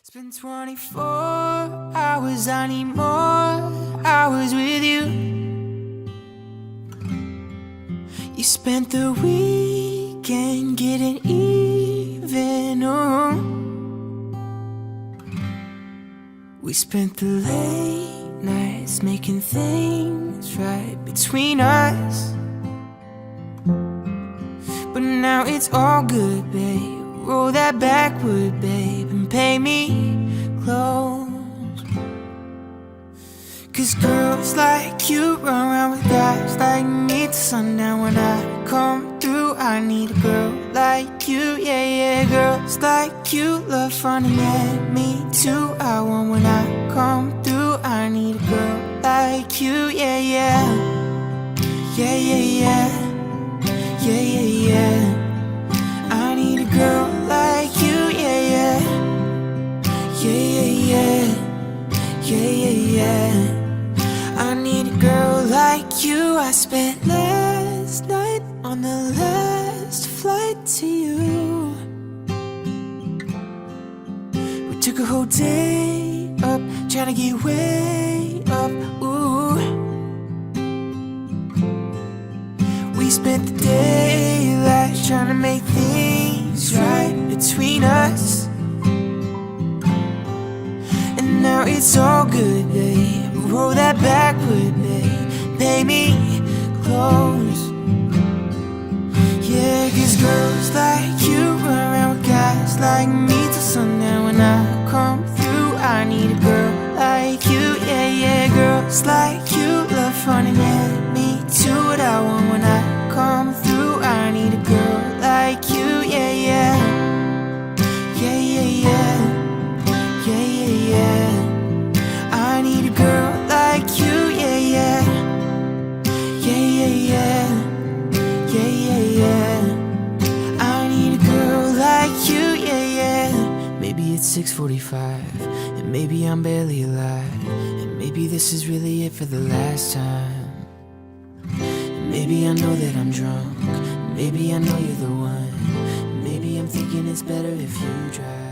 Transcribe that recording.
It's been 24 hours, I need more hours with you. You spent the weekend getting even, oh. We spent the late nights making things right between us. But now it's all good, babe. Roll that backward, babe, and pay me close. Cause girls like you run around with guys like me till sundown. When I come through, I need a girl like you, yeah, yeah. Girls like you love fun, and yeah, me too. I want when I come through, I need a girl like you, yeah, yeah. Yeah, yeah, yeah. Yeah, yeah, yeah. I need a girl like you, yeah, yeah. Yeah, yeah, yeah. Yeah, yeah, yeah. I need a girl like you. I spent last night on the last flight to you. We took a whole day up, trying to get way up, ooh. We spent the daylight trying to make things right between us. And now it's all good, babe. Roll that backward, babe. Pay me close. Yeah, cause girls like you run around with guys like me till sundown. When I come through, I need a girl like you, yeah, yeah. Girls like you love fun, and yeah, me too. What I want when I come through, I need a girl like you, yeah, yeah. Yeah, yeah, yeah. Yeah, yeah, yeah. I need a girl like you, yeah, yeah. Yeah, yeah, yeah. Yeah, yeah, yeah. I need a girl like you, yeah, yeah. Maybe it's 6:45, and maybe I'm barely alive, and maybe this is really it for the last time. And maybe I know that I'm drunk, maybe I know you're the one. Maybe I'm thinking it's better if you drive.